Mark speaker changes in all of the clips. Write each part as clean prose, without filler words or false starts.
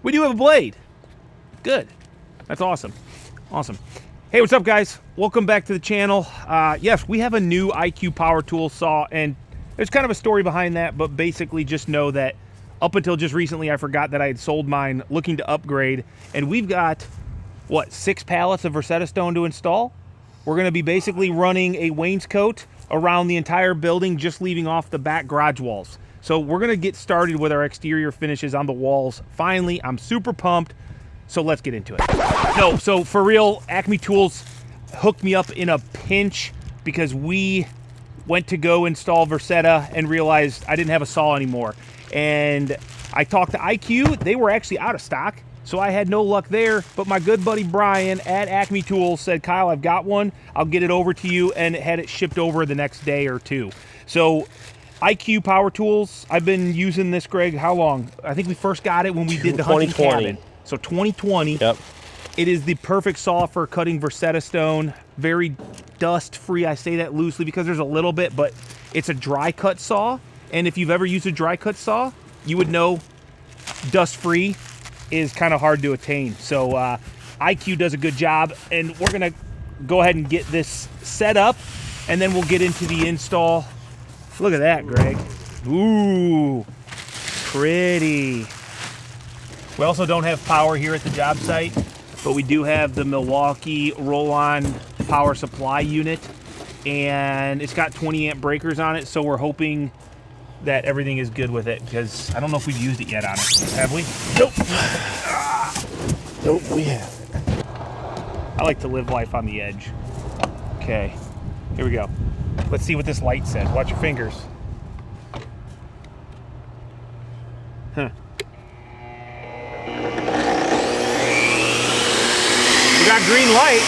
Speaker 1: We do have a blade. Good. That's awesome. Awesome. Hey, what's up, guys? Welcome back to the channel. Yes, we have a new IQ power tool saw, and there's kind of a story behind that, but basically just know that up until just recently, I forgot that I had sold mine, looking to upgrade, and we've got, what, 6 pallets of Versetta Stone to install? We're gonna be basically running a wainscot around the entire building, just leaving off the back garage walls. So we're gonna get started with our exterior finishes on the walls. Finally, I'm super pumped, so let's get into it. No, so for real, Acme Tools hooked me up in a pinch because we went to go install Versetta and realized I didn't have a saw anymore. And I talked to IQ, they were actually out of stock, so I had no luck there, but my good buddy Brian at Acme Tools said, Kyle, I've got one, I'll get it over to you, and had it shipped over the next day or two. So IQ Power Tools, I've been using this, Greg, how long? I think we first got it when we did the hunting cabin. So 2020.
Speaker 2: Yep.
Speaker 1: It is the perfect saw for cutting Versetta Stone. Very dust free. I say that loosely because there's a little bit, but it's a dry cut saw. And if you've ever used a dry cut saw, you would know dust free is kind of hard to attain. So IQ does a good job, and we're gonna go ahead and get this set up, and then we'll get into the install. Look at that, Greg. Ooh, pretty. We also don't have power here at the job site, but we do have the Milwaukee roll-on power supply unit, and it's got 20 amp breakers on it, so we're hoping that everything is good with it, because I don't know if we've used it yet on it. Have we? Nope.
Speaker 2: Nope, we haven't.
Speaker 1: I like to live life on the edge. Okay, here we go. Let's see what this light says. Watch your fingers. Huh. We got green light.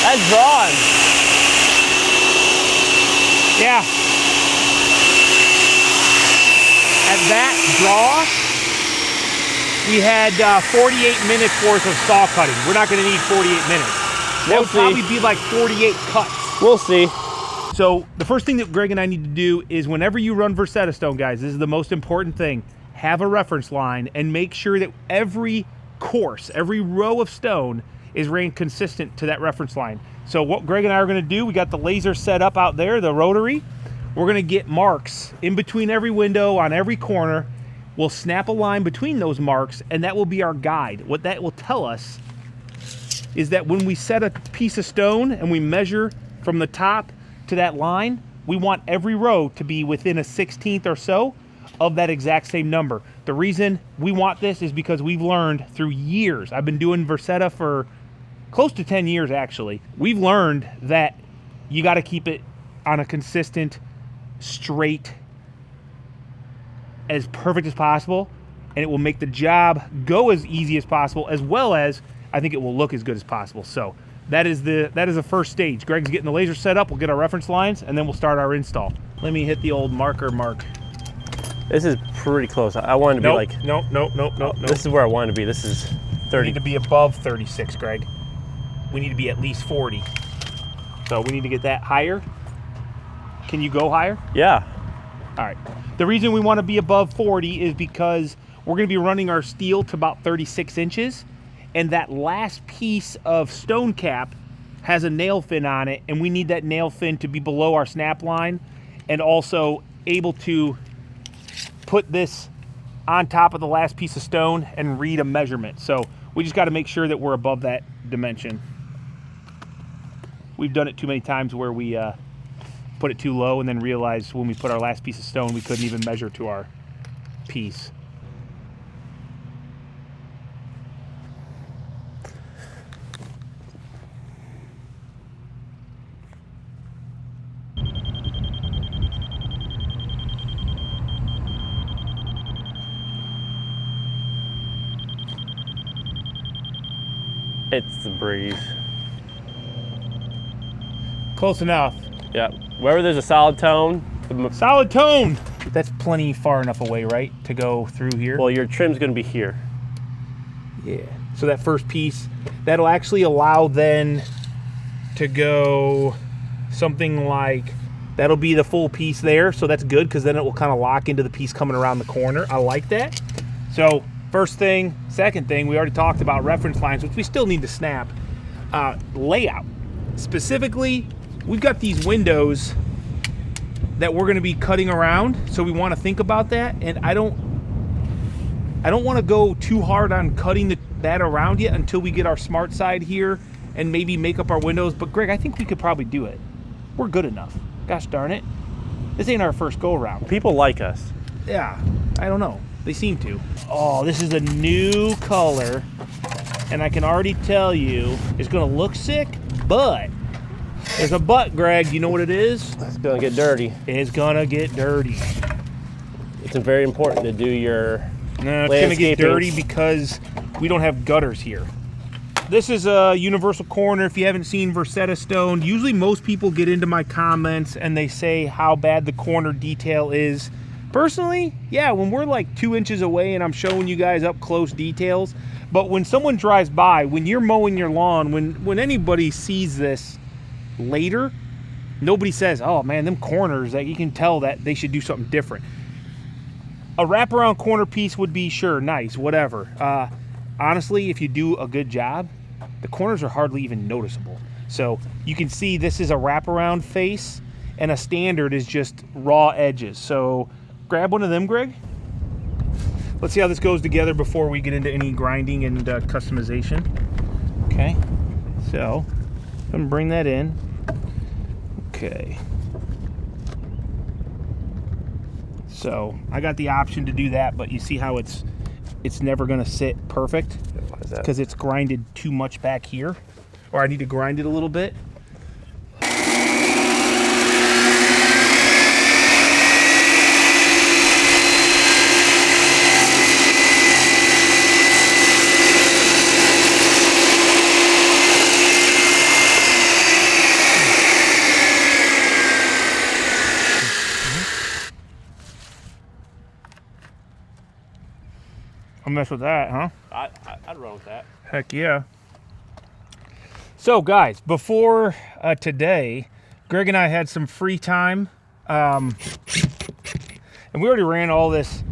Speaker 2: That's drawn.
Speaker 1: Yeah. At that draw, we had 48 minutes worth of saw cutting. We're not going to need 48 minutes. That would probably be like 48 cuts.
Speaker 2: We'll see.
Speaker 1: So the first thing that Greg and I need to do is whenever you run Versetta Stone, guys, this is the most important thing. Have a reference line and make sure that every course, every row of stone is ran consistent to that reference line. So what Greg and I are gonna do, we got the laser set up out there, the rotary. We're gonna get marks in between every window, on every corner. We'll snap a line between those marks, and that will be our guide. What that will tell us is that when we set a piece of stone and we measure from the top to that line, we want every row to be within a 16th or so of that exact same number. The reason we want this is because we've learned through years, I've been doing Versetta for close to 10 years actually, we've learned that you gotta keep it on a consistent, straight, as perfect as possible, and it will make the job go as easy as possible, as well as I think it will look as good as possible. So that is the first stage. Greg's getting the laser set up, we'll get our reference lines, and then we'll start our install. Let me hit the old marker mark.
Speaker 2: This is pretty close. I wanted to be like...
Speaker 1: Nope.
Speaker 2: This is where I wanted to be. This is 30.
Speaker 1: We need to be above 36, Greg. We need to be at least 40. So we need to get that higher. Can you go higher?
Speaker 2: Yeah.
Speaker 1: All right. The reason we want to be above 40 is because we're going to be running our steel to about 36 inches, and that last piece of stone cap has a nail fin on it, and we need that nail fin to be below our snap line and also able to put this on top of the last piece of stone and read a measurement. So we just got to make sure that we're above that dimension. We've done it too many times where we put it too low and then realized when we put our last piece of stone we couldn't even measure to our piece.
Speaker 2: It's the breeze.
Speaker 1: Close enough.
Speaker 2: Yeah. Wherever there's a solid tone.
Speaker 1: Solid tone! That's plenty far enough away, right, to go through here?
Speaker 2: Well, your trim's gonna be here.
Speaker 1: Yeah. So that first piece, that'll actually allow then to go something like That'll be the full piece there, so that's good because then it will kind of lock into the piece coming around the corner. I like that. So first thing, second thing, we already talked about reference lines, which we still need to snap. Layout. Specifically, we've got these windows that we're going to be cutting around, so we want to think about that. And I don't want to go too hard on cutting that around yet until we get our smart side here and maybe make up our windows. But Greg, I think we could probably do it. We're good enough. Gosh darn it. This ain't our first go around.
Speaker 2: People like us.
Speaker 1: Yeah, I don't know. They seem to. Oh, this is a new color, and I can already tell you it's gonna look sick, but there's a but, Greg. You know what it is?
Speaker 2: It's gonna get dirty.
Speaker 1: It's gonna get dirty.
Speaker 2: It's very important to do your
Speaker 1: No, it's gonna get dirty because we don't have gutters here. This is a universal corner. If you haven't seen Versetta Stone, usually most people get into my comments and they say how bad the corner detail is. Personally, yeah, when we're like 2 inches away and I'm showing you guys up close details, but when someone drives by, when you're mowing your lawn, when anybody sees this later, nobody says, oh man, them corners, that you can tell that they should do something different. A wraparound corner piece would be, sure, nice, whatever. Honestly, if you do a good job, the corners are hardly even noticeable. So you can see this is a wraparound face and a standard is just raw edges. So grab one of them, Greg. Let's see how this goes together before we get into any grinding and customization. Okay, so I'm gonna bring that in. Okay. So I got the option to do that, but you see how it's never gonna sit perfect because it's grinded too much back here, or I need to grind it a little bit. I'll mess with that, huh?
Speaker 2: I'd run with that.
Speaker 1: Heck yeah. So guys, before today, Greg and I had some free time, and we already ran all this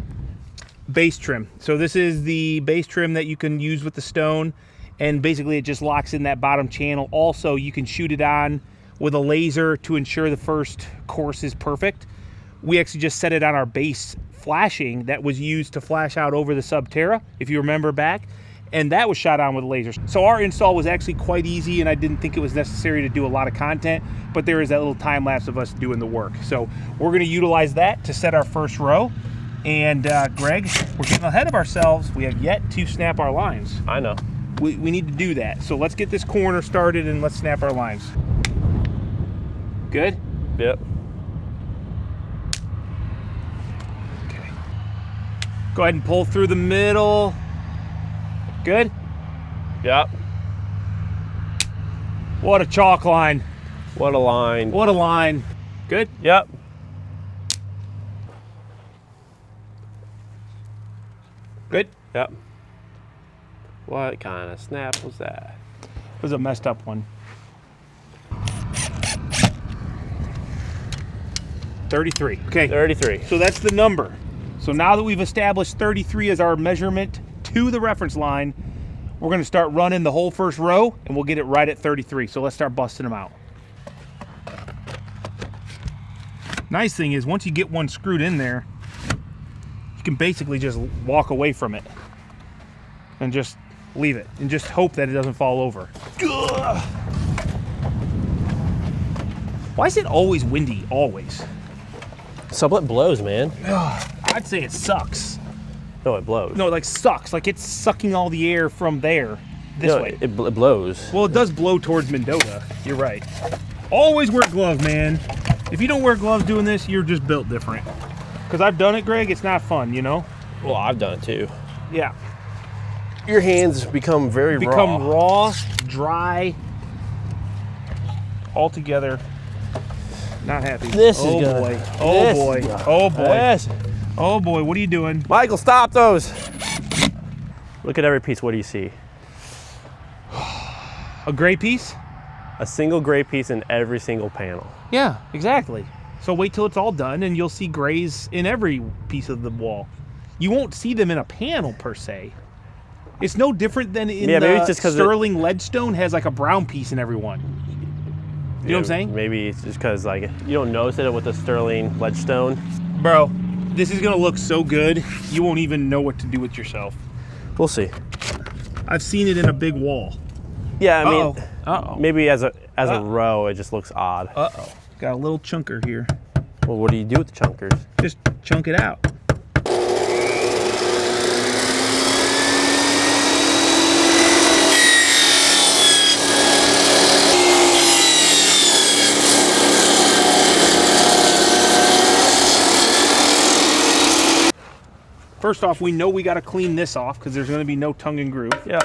Speaker 1: base trim. So this is the base trim that you can use with the stone, and basically it just locks in that bottom channel. Also, you can shoot it on with a laser to ensure the first course is perfect. We actually just set it on our base flashing that was used to flash out over the Subterra, if you remember back, and that was shot on with lasers. So our install was actually quite easy, and I didn't think it was necessary to do a lot of content, but there is that little time lapse of us doing the work. So we're gonna utilize that to set our first row. And Greg, we're getting ahead of ourselves. We have yet to snap our lines.
Speaker 2: I know.
Speaker 1: We need to do that. So let's get this corner started and let's snap our lines. Good?
Speaker 2: Yep.
Speaker 1: Go ahead and pull through the middle. Good?
Speaker 2: Yep.
Speaker 1: What a chalk line.
Speaker 2: What a line.
Speaker 1: What a line. Good?
Speaker 2: Yep.
Speaker 1: Good?
Speaker 2: Yep. What kind of snap was that?
Speaker 1: It was a messed up one. 33. Okay.
Speaker 2: 33.
Speaker 1: So that's the number. So now that we've established 33 as our measurement to the reference line, we're going to start running the whole first row and we'll get it right at 33. So let's start busting them out. Nice thing is once you get one screwed in there, you can basically just walk away from it and just leave it and just hope that it doesn't fall over. Ugh. Why is it always windy? Always.
Speaker 2: Sublet blows, man.
Speaker 1: I'd say it sucks.
Speaker 2: No, it blows.
Speaker 1: No, like sucks. Like it's sucking all the air from there this way.
Speaker 2: It blows.
Speaker 1: Well, it does blow towards Mendota. You're right. Always wear gloves, man. If you don't wear gloves doing this, you're just built different. Because I've done it, Greg. It's not fun, you know?
Speaker 2: Well, I've done it too.
Speaker 1: Yeah.
Speaker 2: Your hands become very
Speaker 1: raw, dry, all together. Not happy.
Speaker 2: This is
Speaker 1: good.
Speaker 2: good.
Speaker 1: Boy. Oh boy. Oh boy.
Speaker 2: Yes.
Speaker 1: Oh boy. What are you doing?
Speaker 2: Michael, stop those. Look at every piece. What do you see?
Speaker 1: A gray piece?
Speaker 2: A single gray piece in every single panel.
Speaker 1: Yeah, exactly. So wait till it's all done and you'll see grays in every piece of the wall. You won't see them in a panel per se. It's no different than in
Speaker 2: maybe
Speaker 1: the
Speaker 2: it's just
Speaker 1: sterling leadstone has like a brown piece in every one. You know what I'm saying?
Speaker 2: Maybe it's just because like you don't notice it with the sterling leadstone.
Speaker 1: Bro, this is gonna look so good, you won't even know what to do with yourself.
Speaker 2: We'll see.
Speaker 1: I've seen it in a big wall.
Speaker 2: Yeah, I mean,
Speaker 1: Uh-oh.
Speaker 2: maybe as a row, it just looks odd.
Speaker 1: Uh-oh. Got a little chunker here.
Speaker 2: Well, what do you do with the chunkers?
Speaker 1: Just chunk it out. First off, we know we got to clean this off because there's going to be no tongue and groove.
Speaker 2: Yeah.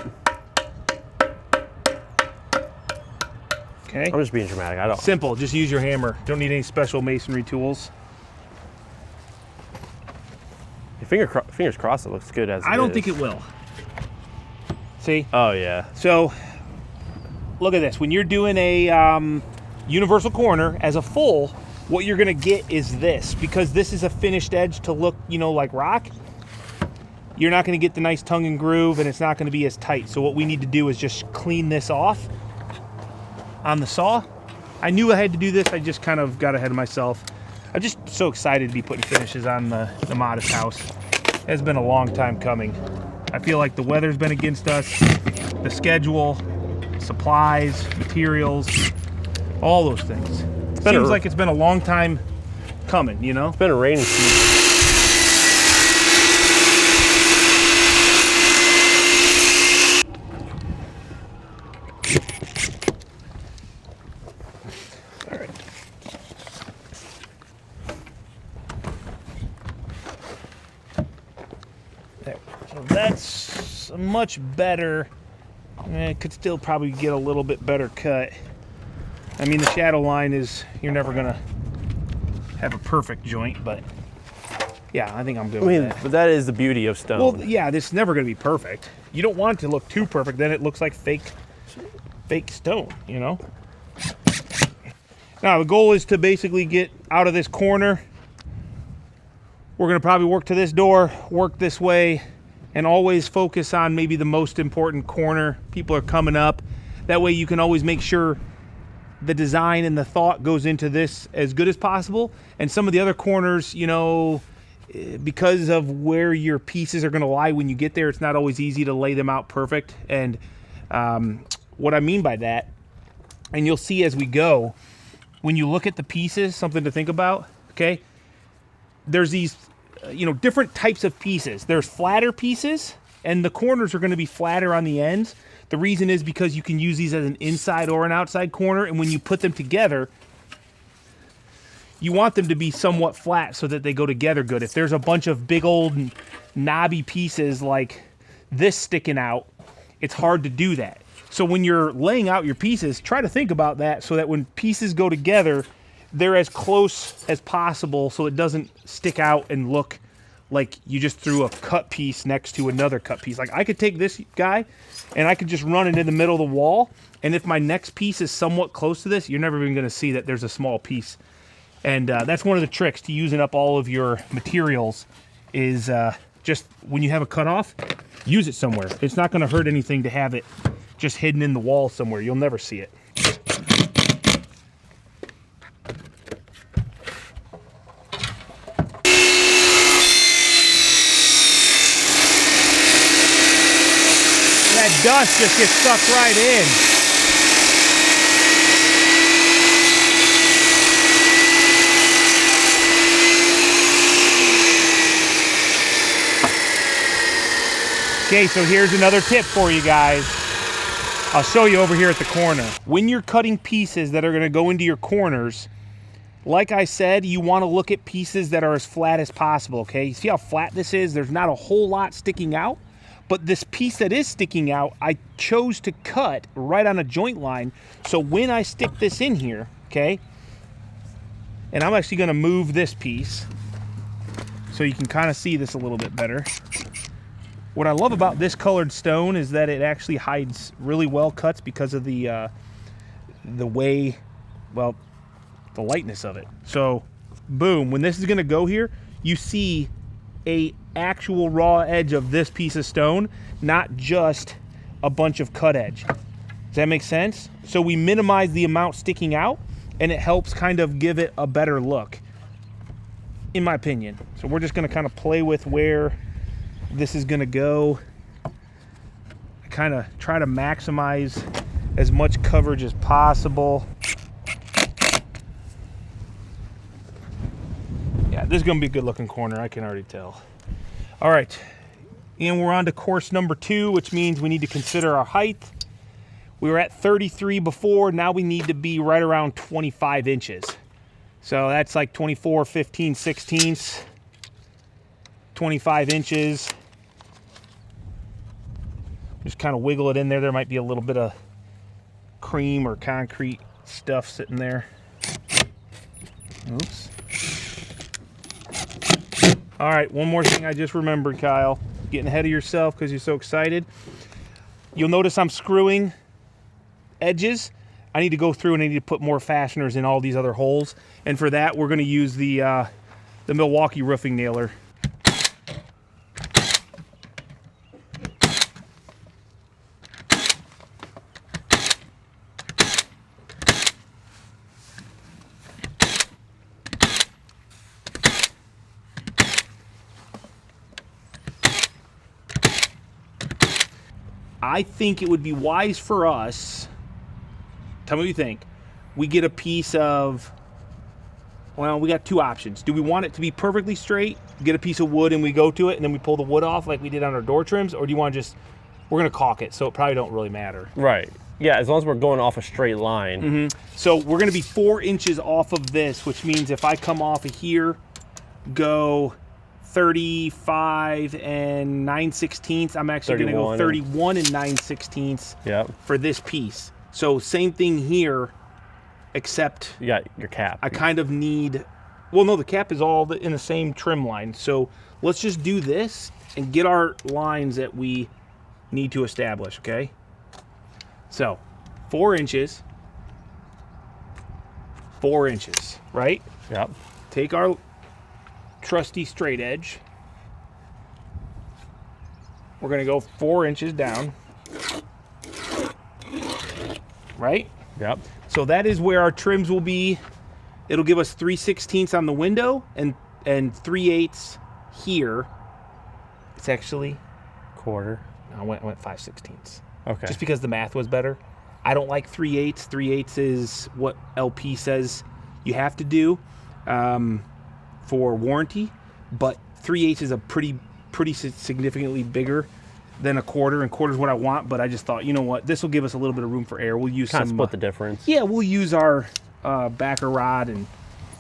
Speaker 1: Okay.
Speaker 2: I'm just being dramatic. I don't.
Speaker 1: Simple. Just use your hammer. Don't need any special masonry tools.
Speaker 2: Fingers crossed. It looks good as.
Speaker 1: I don't think it will. See?
Speaker 2: Oh yeah.
Speaker 1: So, look at this. When you're doing a universal corner as a full, what you're going to get is this, because this is a finished edge to look, you know, like rock. You're not going to get the nice tongue and groove, and it's not going to be as tight. So what we need to do is just clean this off on the saw. I knew I had to do this. I just kind of got ahead of myself. I'm just so excited to be putting finishes on the modest house. It's been a long time coming. I feel like the weather's been against us, the schedule, supplies, materials, all those things. Seems like it's been a long time coming, you know?
Speaker 2: It's been a rainy season.
Speaker 1: All right. There. So that's much better. It could still probably get a little bit better cut. I mean, the shadow line is, you're never gonna have a perfect joint, but yeah, I think I'm good with that.
Speaker 2: But that is the beauty of stone.
Speaker 1: Well, yeah, this is never gonna be perfect. You don't want it to look too perfect, then it looks like fake stone, you know? Now, the goal is to basically get out of this corner. We're gonna probably work to this door, work this way, and always focus on maybe the most important corner. People are coming up. That way you can always make sure the design and the thought goes into this as good as possible. And some of the other corners, you know, because of where your pieces are going to lie when you get there, it's not always easy to lay them out perfect. And what I mean by that, and you'll see as we go, when you look at the pieces, something to think about, okay? There's these, you know, different types of pieces. There's flatter pieces, and the corners are going to be flatter on the ends. The reason is because you can use these as an inside or an outside corner, and when you put them together, you want them to be somewhat flat so that they go together good. If there's a bunch of big old knobby pieces like this sticking out, it's hard to do that. So when you're laying out your pieces, try to think about that so that when pieces go together, they're as close as possible so it doesn't stick out and look like you just threw a cut piece next to another cut piece. Like I could take this guy and I could just run it in the middle of the wall, and if my next piece is somewhat close to this, you're never even gonna see that there's a small piece. And that's one of the tricks to using up all of your materials is just when you have a cutoff, use it somewhere. It's not gonna hurt anything to have it just hidden in the wall somewhere. You'll never see it. That dust just gets sucked right in. Okay, so here's another tip for you guys. I'll show you over here at the corner. When you're cutting pieces that are gonna go into your corners, like I said, you wanna look at pieces that are as flat as possible, okay? You see how flat this is? There's not a whole lot sticking out. But this piece that is sticking out, I chose to cut right on a joint line. So when I stick this in here, okay, and I'm actually gonna move this piece so you can kind of see this a little bit better. What I love about this colored stone is that it actually hides really well cuts because of the way, well, the lightness of it. So boom, when this is gonna go here, you see a actual raw edge of this piece of stone, not just a bunch of cut edge. Does that make sense? So we minimize the amount sticking out, and it helps kind of give it a better look, in my opinion. So we're just gonna kind of play with where this is gonna go. Kind of try to maximize as much coverage as possible. Yeah, this is gonna be a good looking corner, I can already tell. All right, and we're on to course number 2, which means we need to consider our height. We were at 33 before, now we need to be right around 25 inches. So that's like 24, 15, 16ths, 25 inches. Just kind of wiggle it in there. There might be a little bit of cream or concrete stuff sitting there. Oops. All right, one more thing I just remembered, Kyle. Getting ahead of yourself because you're so excited. You'll notice I'm screwing edges. I need to go through and I need to put more fasteners in all these other holes. And for that, we're going to use the Milwaukee roofing nailer. I think it would be wise for us, tell me what you think, we get a piece of, well, we got two options. Do we want it to be perfectly straight, get a piece of wood and we go to it and then we pull the wood off like we did on our door trims, or do you want to just, we're going to caulk it, so it probably don't really matter.
Speaker 2: Right. Yeah, as long as we're going off a straight line.
Speaker 1: Mm-hmm. So we're going to be 4 inches off of this, which means if I come off of here, go 35 and 9/16, I'm actually going to go 31 and 9/16
Speaker 2: yep.
Speaker 1: for this piece. So same thing here, except
Speaker 2: you got your cap.
Speaker 1: I kind of need, well, no, the cap is all in the same trim line. So let's just do this and get our lines that we need to establish, okay? So 4 inches, 4 inches, right?
Speaker 2: Yep.
Speaker 1: Take our trusty straight edge. We're going to go 4 inches down. Right?
Speaker 2: Yep.
Speaker 1: So that is where our trims will be. It'll give us 3/16 on the window and 3/8 here. It's actually
Speaker 2: quarter.
Speaker 1: I went 5/16.
Speaker 2: Okay.
Speaker 1: Just because the math was better. I don't like 3/8. 3/8 is what LP says you have to do for warranty, but 3/8 is a pretty significantly bigger than a quarter, and quarter is what I want. But I just thought, you know what, this will give us a little bit of room for error. We'll use
Speaker 2: kind
Speaker 1: some
Speaker 2: of split the difference.
Speaker 1: Yeah, we'll use our backer rod and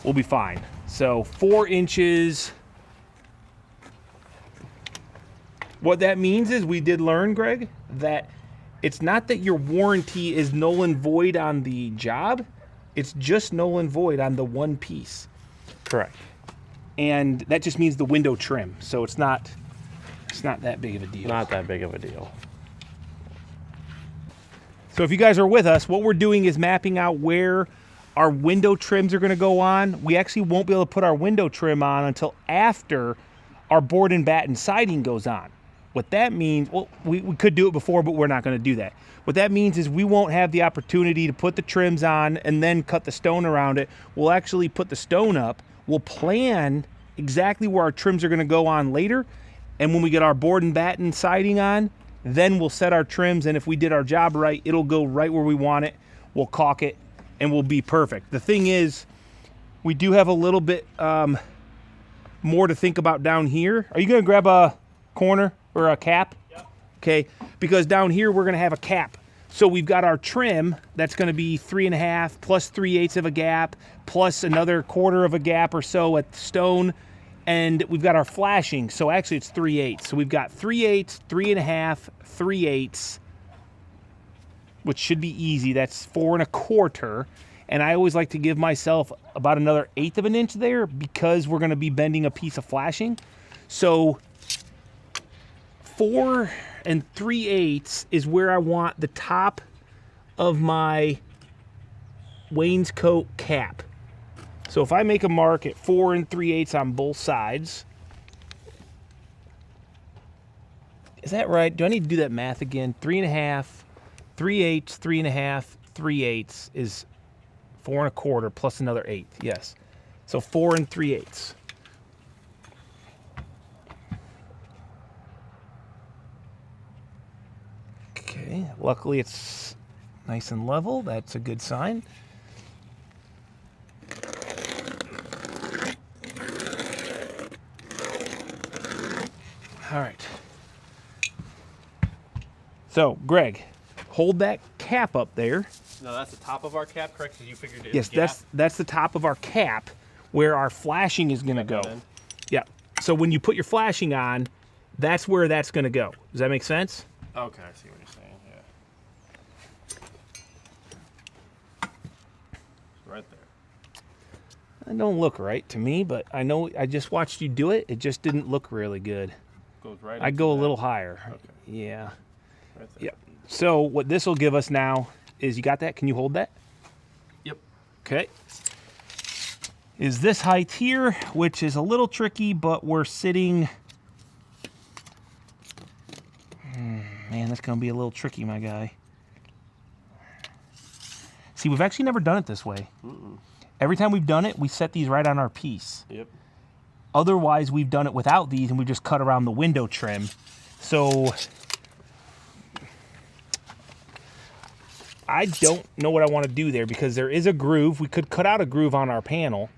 Speaker 1: we'll be fine. So 4 inches. What that means is we did learn, Greg, that it's not that your warranty is null and void on the job. It's just null and void on the one piece.
Speaker 2: Correct.
Speaker 1: And that just means the window trim. So it's not that big of a deal.
Speaker 2: Not that big of a deal.
Speaker 1: So if you guys are with us, what we're doing is mapping out where our window trims are going to go on. We actually won't be able to put our window trim on until after our board and batten siding goes on. What that means, well, we could do it before, but we're not going to do that. What that means is we won't have the opportunity to put the trims on and then cut the stone around it. We'll actually put the stone up. We'll plan exactly where our trims are going to go on later. And when we get our board and batten siding on, then we'll set our trims. And if we did our job right, it'll go right where we want it. We'll caulk it and we'll be perfect. The thing is, we do have a little bit more to think about down here. Are you going to grab a corner or a cap?
Speaker 2: Yep.
Speaker 1: Okay, because down here we're going to have a cap. So we've got our trim that's going to be 3.5 plus 3/8 of a gap plus another quarter of a gap or so at stone, and we've got our flashing. So actually it's 3/8. So we've got 3/8, 3.5, 3/8, which should be easy. That's 4 1/4. And I always like to give myself about another 1/8 of an inch there because we're going to be bending a piece of flashing. So 4 3/8 is where I want the top of my wainscot cap. So if I make a mark at 4 3/8 on both sides, is that right? Do I need to do that math again? 3 1/2, 3/8, 3 1/2, 3/8 is 4 1/4 plus another 1/8. Yes. So 4 3/8. Okay. Luckily, it's nice and level. That's a good sign. All right. So, Greg, hold that cap up there.
Speaker 2: No, that's the top of our cap, correct? Because you figured it.
Speaker 1: Yes, that's the top of our cap where our flashing is going to go. Yeah. So when you put your flashing on, that's where that's going to go. Does that make sense?
Speaker 2: Okay, I see what you're saying. Yeah. Right there.
Speaker 1: It don't look right to me, but I know I just watched you do it. It just didn't look really good.
Speaker 2: Goes right.
Speaker 1: I go a little higher.
Speaker 2: Okay.
Speaker 1: Yeah.
Speaker 2: Right there.
Speaker 1: Yep. So what this will give us now is, you got that? Can you hold that?
Speaker 2: Yep.
Speaker 1: Okay. Is this height here, which is a little tricky, but we're sitting... Man, that's going to be a little tricky, my guy. See, we've actually never done it this way. Every time we've done it, we set these right on our piece.
Speaker 2: Yep.
Speaker 1: Otherwise, we've done it without these, and we just cut around the window trim. So... I don't know what I want to do there, because there is a groove. We could cut out a groove on our panel.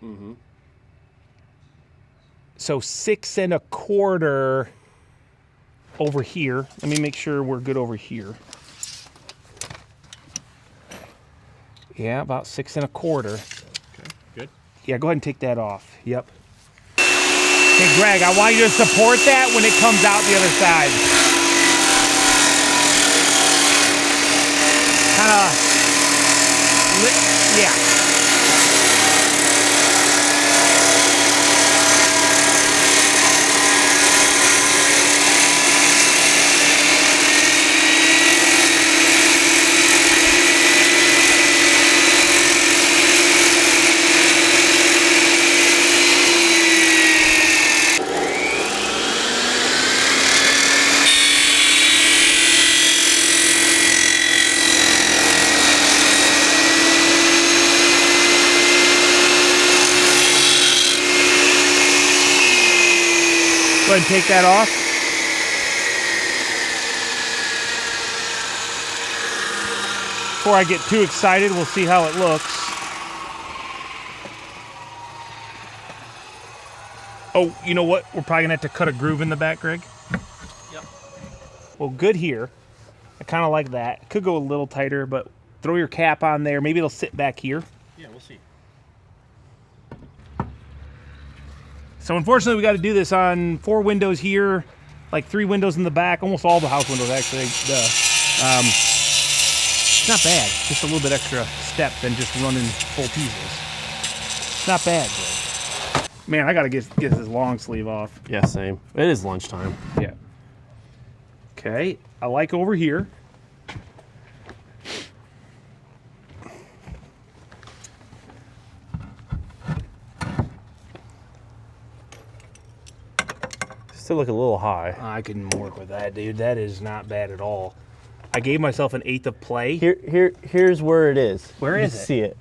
Speaker 1: So 6 1/4 over here. Let me make sure we're good over here. Yeah, about 6 1/4.
Speaker 2: Okay, good.
Speaker 1: Yeah, go ahead and take that off. Yep. Hey, Greg, I want you to support that when it comes out the other side. Kind of, yeah. Go ahead and take that off. Before I get too excited, we'll see how it looks. Oh, you know what? We're probably gonna have to cut a groove in the back, Greg.
Speaker 2: Yep.
Speaker 1: Well, good here. I kind of like that. It could go a little tighter, but throw your cap on there. Maybe it'll sit back here.
Speaker 2: Yeah, we'll see.
Speaker 1: So unfortunately, we got to do this on 4 windows here, like 3 windows in the back, almost all the house windows actually. It's not bad. Just a little bit extra step than just running full pieces. It's not bad, Greg. Man, I got to get this long sleeve off.
Speaker 2: Yeah, same. It is lunchtime.
Speaker 1: Yeah. Okay, I like over here.
Speaker 2: Still look a little high.
Speaker 1: I can work with that, dude. That is not bad at all. I gave myself an 1/8 of play.
Speaker 2: Here's where it is.
Speaker 1: Where is it?
Speaker 2: See it.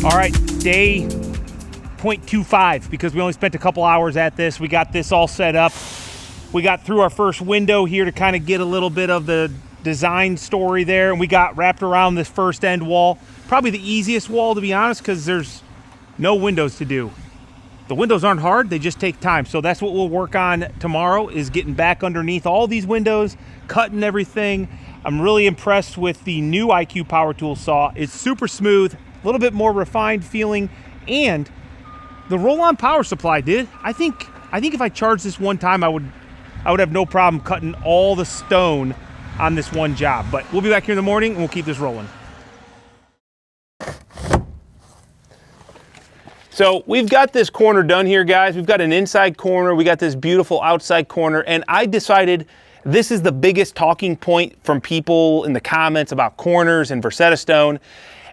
Speaker 1: All right, day 0.25, because we only spent a couple hours at this. We got this all set up. We got through our first window here to kind of get a little bit of the design story there, and we got wrapped around this first end wall. Probably the easiest wall, to be honest, because there's no windows to do. The windows aren't hard, they just take time. So that's what we'll work on tomorrow, is getting back underneath all these windows, cutting everything. I'm really impressed with the new IQ Power Tool saw. It's super smooth, a little bit more refined feeling, and the roll-on power supply, dude. I think if I charged this one time, I would have no problem cutting all the stone on this one job. But we'll be back here in the morning and we'll keep this rolling. So we've got this corner done here, guys. We've got an inside corner. We got this beautiful outside corner. And I decided this is the biggest talking point from people in the comments about corners and Versetta Stone.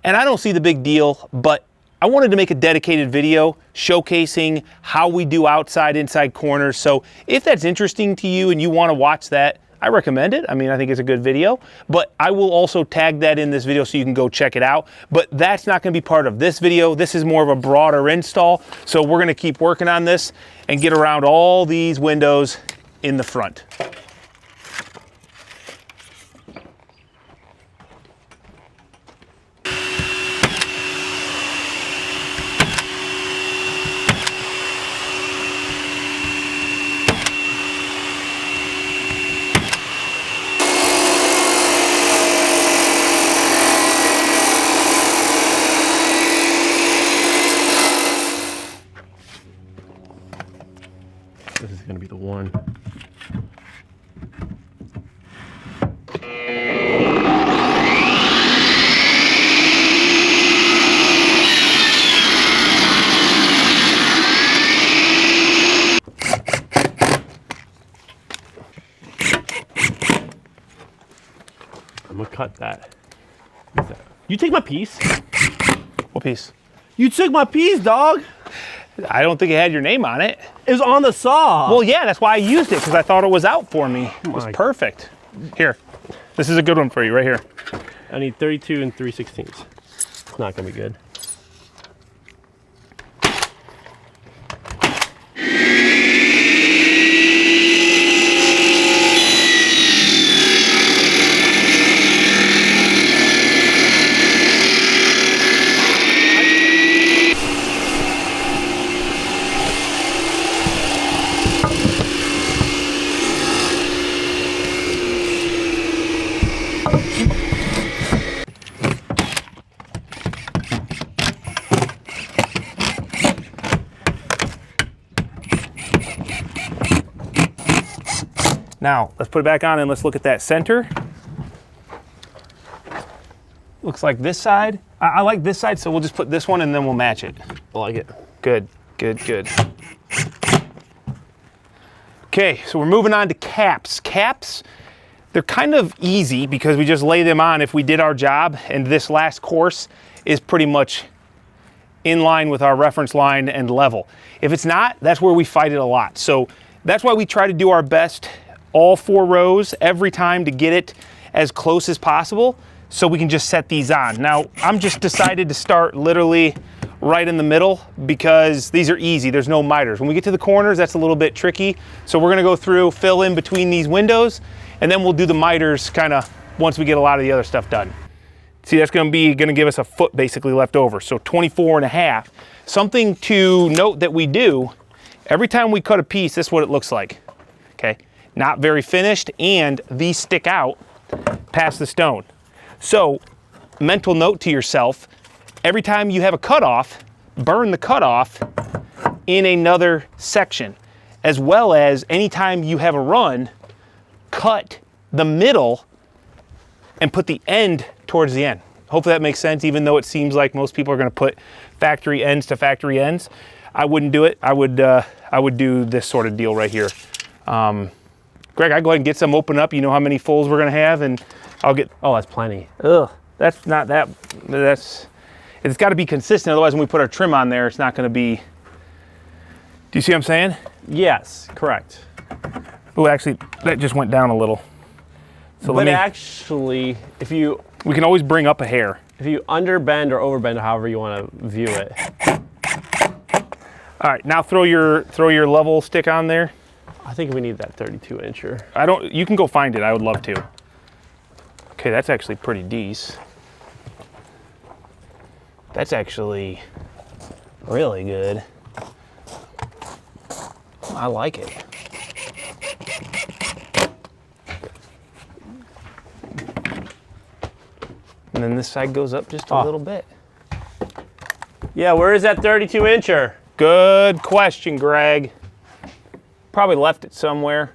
Speaker 1: And I don't see the big deal, but I wanted to make a dedicated video showcasing how we do outside, inside corners. So if that's interesting to you and you want to watch that, I recommend it. I mean, I think it's a good video, but I will also tag that in this video so you can go check it out. But that's not going to be part of this video. This is more of a broader install. So we're going to keep working on this and get around all these windows in the front.
Speaker 2: This is going to be the one. I'm going to cut that. You take my piece?
Speaker 1: What piece?
Speaker 2: You took my piece, dog.
Speaker 1: I don't think it had your name on it.
Speaker 2: It was on the saw.
Speaker 1: Well, yeah, that's why I used it, because I thought it was out for me. It was perfect. Here, this is a good one for you right here.
Speaker 2: I need 32 and 3/16. It's not gonna be good.
Speaker 1: Now, let's put it back on and let's look at that center. Looks like this side. I like this side, so we'll just put this one and then we'll match it.
Speaker 2: I like it.
Speaker 1: Good, good, good. Okay, so we're moving on to caps. Caps, they're kind of easy because we just lay them on if we did our job, and this last course is pretty much in line with our reference line and level. If it's not, that's where we fight it a lot. So that's why we try to do our best all 4 rows every time to get it as close as possible so we can just set these on. Now, I'm just decided to start literally right in the middle because these are easy, there's no miters. When we get to the corners, that's a little bit tricky. So we're gonna go through, fill in between these windows, and then we'll do the miters kind of once we get a lot of the other stuff done. See, that's gonna give us a foot basically left over, so 24.5. Something to note that we do, every time we cut a piece, this is what it looks like, okay? Not very finished, and these stick out past the stone. So, mental note to yourself, every time you have a cutoff, burn the cutoff in another section, as well as anytime you have a run, cut the middle and put the end towards the end. Hopefully that makes sense, even though it seems like most people are gonna put factory ends to factory ends. I wouldn't do it. I would do this sort of deal right here. Greg, I'll go ahead and get some open up. You know how many fulls we're gonna have, and I'll get.
Speaker 2: Oh, that's plenty.
Speaker 1: Ugh, that's not that. It's got to be consistent. Otherwise, when we put our trim on there, it's not going to be. Do you see what I'm saying?
Speaker 2: Yes, correct.
Speaker 1: Oh, actually, that just went down a little. So
Speaker 2: but actually,
Speaker 1: we can always bring up a hair.
Speaker 2: If you underbend or overbend, however you want to view it.
Speaker 1: All right, now throw your level stick on there.
Speaker 2: I think we need that 32-incher.
Speaker 1: You can go find it. I would love to. Okay, that's actually pretty decent. That's actually really good. I like it. And then this side goes up just a little bit.
Speaker 2: Yeah, where is that 32-incher?
Speaker 1: Good question, Greg. Probably left it somewhere.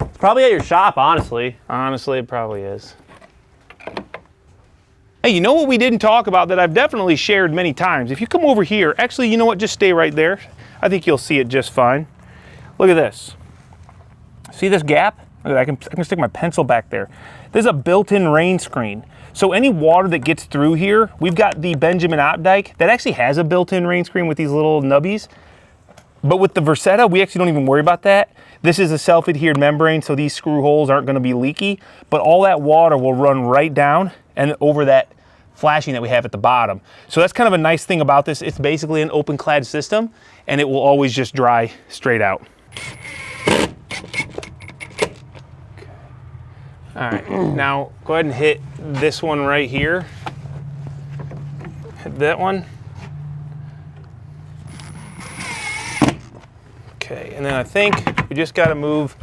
Speaker 2: It's probably at your shop, honestly.
Speaker 1: Honestly, it probably is. Hey, you know what we didn't talk about that I've definitely shared many times? If you come over here, actually, you know what? Just stay right there. I think you'll see it just fine. Look at this. See this gap? Look at that. I can stick my pencil back there. There's a built-in rain screen. So any water that gets through here, we've got the Benjamin Opdyke that actually has a built-in rain screen with these little nubbies. But with the Versetta, we actually don't even worry about that. This is a self-adhered membrane, so these screw holes aren't gonna be leaky, but all that water will run right down and over that flashing that we have at the bottom. So that's kind of a nice thing about this. It's basically an open clad system, and it will always just dry straight out. All right, now go ahead and hit this one right here. Hit that one. Okay, and then I think we just gotta move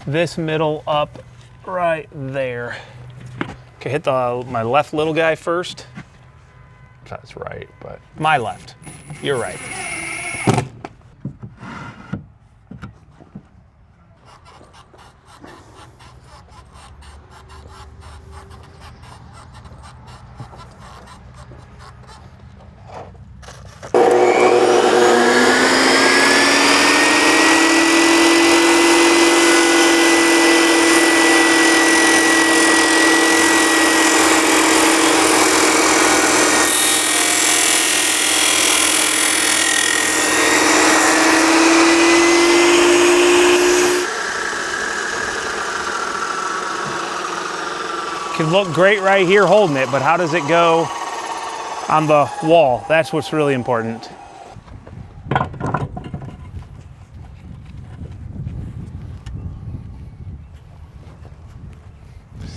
Speaker 1: this middle up right there. Okay, hit my left little guy first.
Speaker 2: That's right, but
Speaker 1: My left, you're right. Can look great right here holding it, but how does it go on the wall? That's what's really important.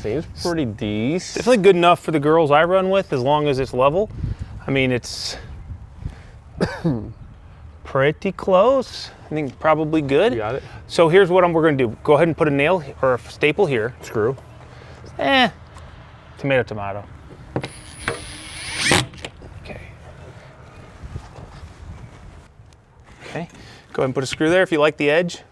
Speaker 2: seems pretty decent.
Speaker 1: Definitely good enough for the girls I run with, as long as it's level. I mean, it's pretty close. I think probably good.
Speaker 2: You got it.
Speaker 1: So here's what we're gonna do. Go ahead and put a nail or a staple here.
Speaker 2: Screw.
Speaker 1: Tomato, tomato. Okay. Okay, go ahead and put a screw there if you like the edge.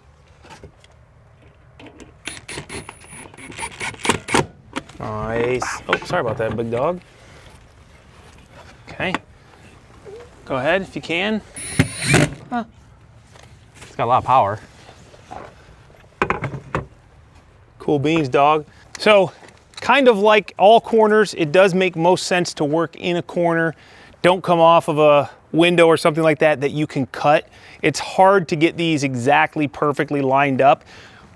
Speaker 1: Nice. Oh, sorry about that, big dog. Okay. Go ahead if you can.
Speaker 2: Huh. It's got a lot of power.
Speaker 1: Cool beans, dog. So, kind of like all corners, it does make most sense to work in a corner. Don't come off of a window or something like that that you can cut. It's hard to get these exactly perfectly lined up.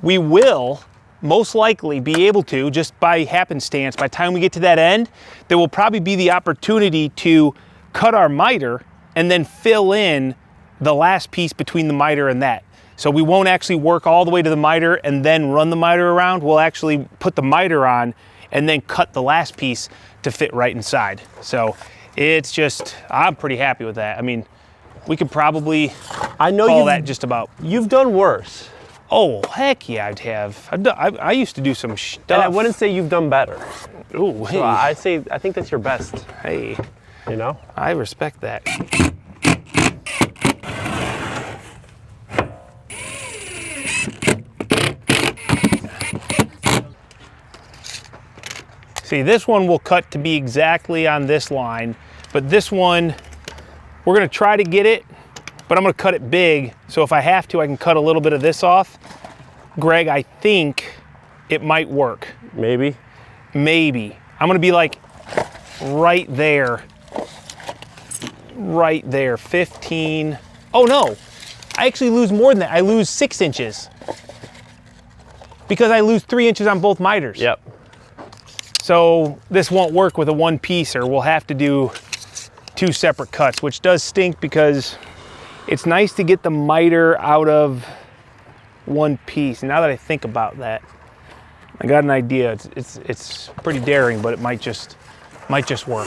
Speaker 1: We will most likely be able to, just by happenstance, by the time we get to that end, there will probably be the opportunity to cut our miter and then fill in the last piece between the miter and that. So we won't actually work all the way to the miter and then run the miter around. We'll actually put the miter on and then cut the last piece to fit right inside. So it's just, I'm pretty happy with that. I mean, we could probably call that just about.
Speaker 2: You've done worse.
Speaker 1: Oh, heck yeah, I'd have. I used to do some stuff.
Speaker 2: And I wouldn't say you've done better.
Speaker 1: Ooh, hey.
Speaker 2: So I think that's your best.
Speaker 1: Hey.
Speaker 2: You know?
Speaker 1: I respect that. See, this one will cut to be exactly on this line, but this one, we're gonna try to get it, but I'm gonna cut it big, so if I have to, I can cut a little bit of this off. Greg, I think it might work.
Speaker 2: Maybe?
Speaker 1: Maybe. I'm gonna be like right there, 15. Oh no, I actually lose more than that. I lose 6 inches because I lose 3 inches on both miters.
Speaker 2: Yep.
Speaker 1: So this won't work with a one piecer. We'll have to do 2 separate cuts, which does stink because it's nice to get the miter out of one piece. Now that I think about that, I got an idea. It's pretty daring, but it might just work.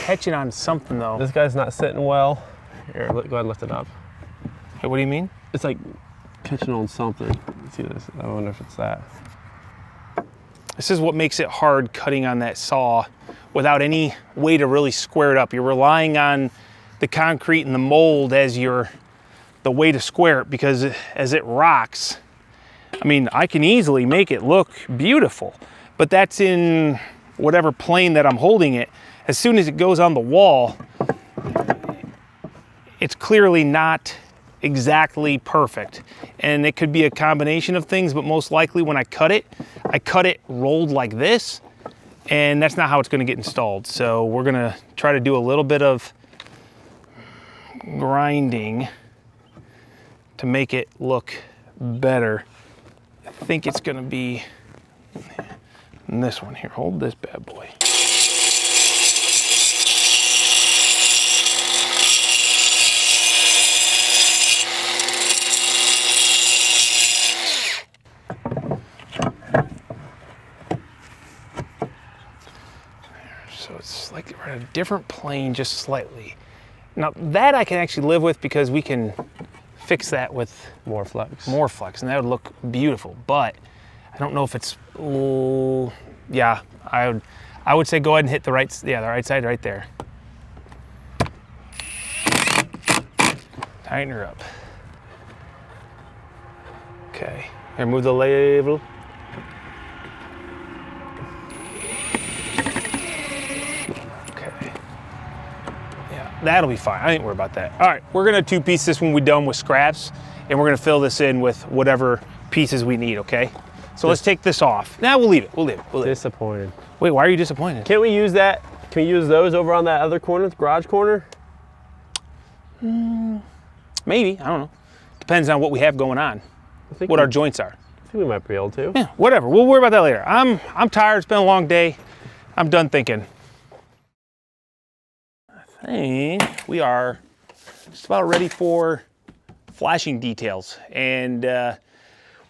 Speaker 1: Catching on something though.
Speaker 2: This guy's not sitting well. Here, go ahead and lift it up.
Speaker 1: Hey, what do you mean?
Speaker 2: It's like catching on something. Let's see this. I wonder if it's that.
Speaker 1: This is what makes it hard cutting on that saw without any way to really square it up. You're relying on the concrete and the mold as the way to square it, because as it rocks, I mean, I can easily make it look beautiful, but that's in whatever plane that I'm holding it. As soon as it goes on the wall, it's clearly not exactly perfect. And it could be a combination of things, but most likely when I cut it rolled like this, and that's not how it's gonna get installed. So we're gonna try to do a little bit of grinding to make it look better. I think it's gonna be in this one here. Hold this bad boy. So it's like we're at a different plane just slightly. Now that I can actually live with, because we can fix that with MorFlex, and that would look beautiful. But I don't know if it's, yeah, I would say go ahead and hit the right side right there. Tighten her up. Okay, here, move the level. That'll be fine. I ain't worried about that. All right, we're gonna two-piece this when we're done with scraps, and we're gonna fill this in with whatever pieces we need, okay? So let's take this off. Nah, we'll leave it.
Speaker 2: Disappointed.
Speaker 1: Wait, why are you disappointed?
Speaker 2: Can't we use that? Can we use those over on that other corner, the garage corner?
Speaker 1: Maybe, I don't know. Depends on what we have going on, what our joints are.
Speaker 2: I think we might be able to.
Speaker 1: Yeah, whatever. We'll worry about that later. I'm tired. It's been a long day. I'm done thinking. I think we are just about ready for flashing details. And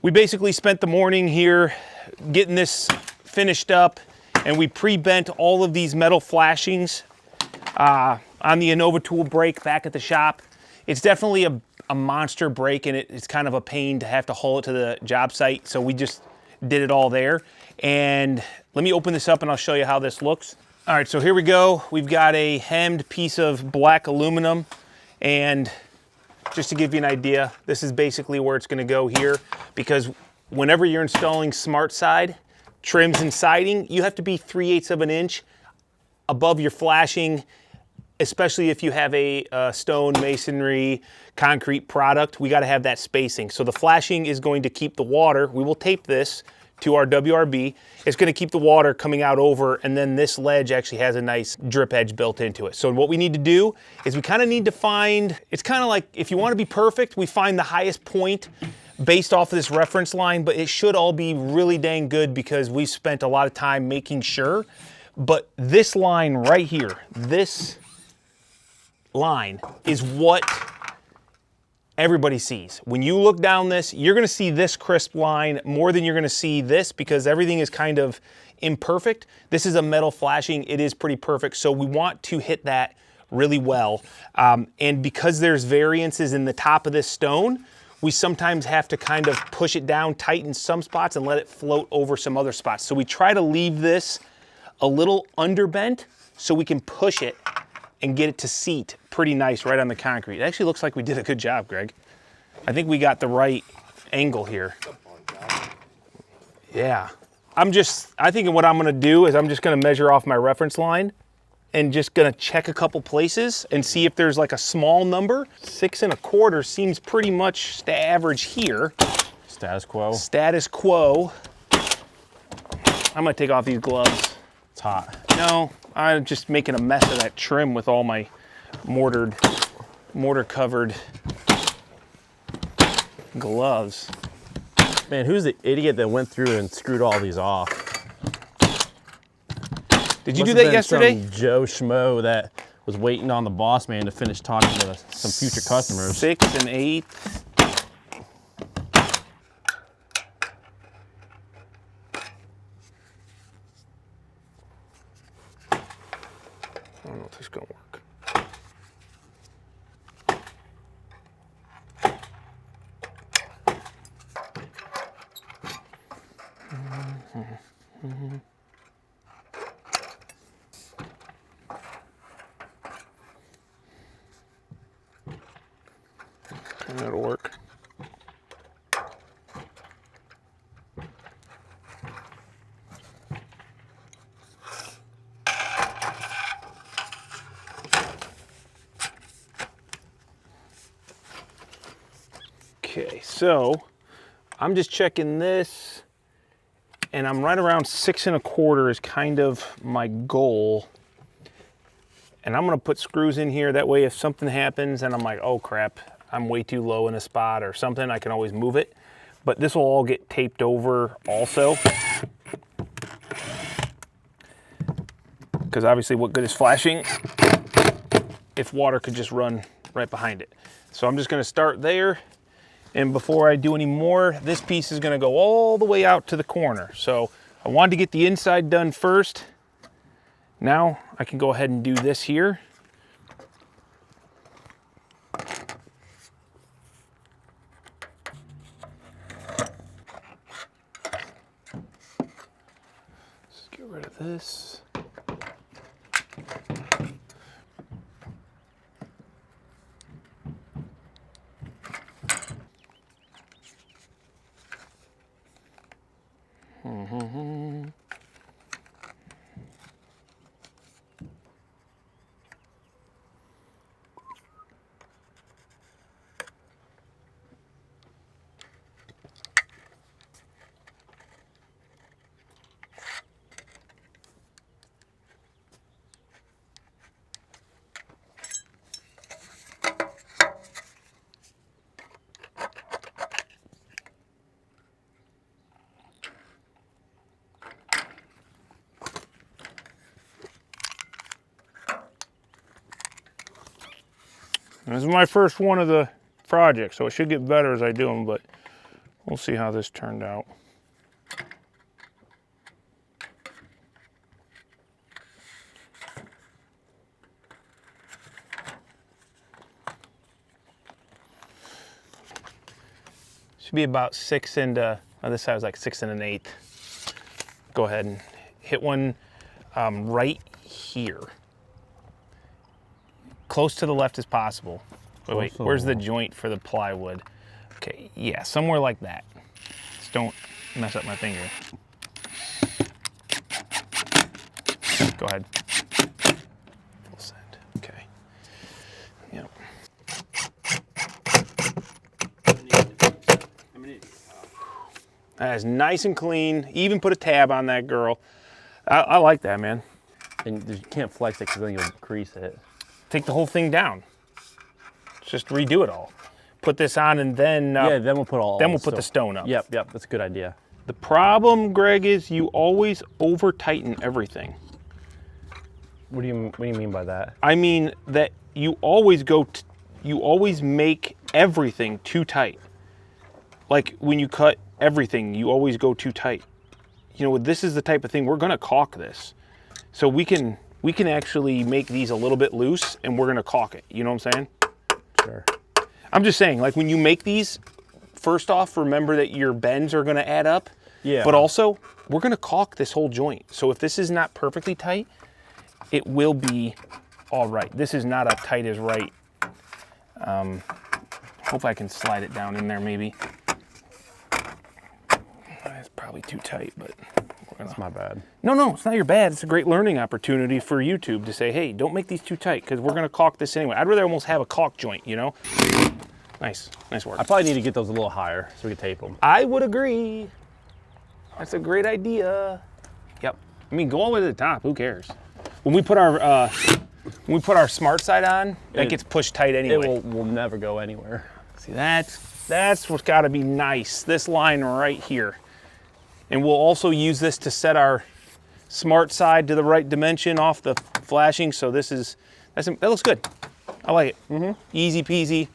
Speaker 1: we basically spent the morning here getting this finished up, and we pre-bent all of these metal flashings on the Innova tool brake back at the shop. It's definitely a monster brake, and it's kind of a pain to have to haul it to the job site, so we just did it all there. And let me open this up and I'll show you how this looks. All right, so here we go. We've got a hemmed piece of black aluminum, and just to give you an idea, this is basically where it's gonna go here, because whenever you're installing smart side, trims and siding, you have to be 3/8 of an inch above your flashing, especially if you have a stone, masonry, concrete product. We gotta have that spacing. So the flashing is going to keep the water, we will tape this to our WRB. It's gonna keep the water coming out over, and then this ledge actually has a nice drip edge built into it. So what we need to do is we kind of need to find, it's kind of like, if you want to be perfect, we find the highest point based off of this reference line, but it should all be really dang good because we spent a lot of time making sure. But this line right here, this line is what everybody sees. When you look down this, you're gonna see this crisp line more than you're gonna see this, because everything is kind of imperfect. This is a metal flashing, it is pretty perfect, so we want to hit that really well. And because there's variances in the top of this stone, we sometimes have to kind of push it down tight in some spots and let it float over some other spots. So we try to leave this a little underbent so we can push it and get it to seat pretty nice right on the concrete. It actually looks like we did a good job, Greg. I think we got the right angle here. Yeah. I think what I'm gonna do is I'm just gonna measure off my reference line and just gonna check a couple places and see if there's like a small number. 6 1/4 seems pretty much the average here.
Speaker 2: Status quo.
Speaker 1: Status quo. I'm gonna take off these gloves.
Speaker 2: It's hot.
Speaker 1: No, I'm just making a mess of that trim with all my mortar covered gloves.
Speaker 2: Man, who's the idiot that went through and screwed all these off?
Speaker 1: Did you do that yesterday?
Speaker 2: Some Joe Schmo that was waiting on the boss man to finish talking to some future customers.
Speaker 1: 6 1/8. I don't know if this is gonna work. That'll work. Okay, so I'm just checking this, and I'm right around 6 1/4 is kind of my goal. And I'm gonna put screws in here, that way if something happens and I'm like, oh crap, I'm way too low in a spot or something, I can always move it. But this will all get taped over also. Because obviously what good is flashing if water could just run right behind it. So I'm just gonna start there. And before I do any more, this piece is gonna go all the way out to the corner. So I wanted to get the inside done first. Now I can go ahead and do this here. Let's get rid of this. This is my first one of the project, so it should get better as I do them, but we'll see how this turned out. Should be about 6 and this side was like 6 1/8. Go ahead and hit one right here. Close to the left as possible. Wait, where's the joint for the plywood? Okay, yeah, somewhere like that. Just don't mess up my finger. Go ahead. Full send, okay. Yep. That is nice and clean. Even put a tab on that girl. I like that, man.
Speaker 2: And you can't flex it because then you'll crease it.
Speaker 1: Take the whole thing down. Just redo it all. Put this on and then
Speaker 2: yeah, then we'll put all.
Speaker 1: Then we'll put the stone up.
Speaker 2: Yep, that's a good idea.
Speaker 1: The problem, Greg, is you always over tighten everything.
Speaker 2: What do you mean by that?
Speaker 1: I mean that you always you always make everything too tight. Like when you cut everything, you always go too tight. You know, this is the type of thing we're gonna caulk this, so we can actually make these a little bit loose and we're gonna caulk it. You know what I'm saying?
Speaker 2: Sure.
Speaker 1: I'm just saying, like when you make these, first off, remember that your bends are gonna add up.
Speaker 2: Yeah.
Speaker 1: But also, we're gonna caulk this whole joint. So if this is not perfectly tight, it will be all right. This is not a tight as right. Hope I can slide it down in there maybe. It's probably too tight, but
Speaker 2: that's my bad.
Speaker 1: No, it's not your bad. It's a great learning opportunity for YouTube to say, hey, don't make these too tight because we're gonna caulk this anyway. I'd rather almost have a caulk joint, you know? Nice work.
Speaker 2: I probably need to get those a little higher so we can tape them.
Speaker 1: I would agree. That's a great idea. Yep. I mean, go all the way to the top. Who cares? When we put our smart side on, that gets pushed tight anyway.
Speaker 2: It will never go anywhere.
Speaker 1: See, that's what's got to be nice. This line right here. And we'll also use this to set our smart side to the right dimension off the flashing. So that looks good. I like it. Mm-hmm. Easy peasy.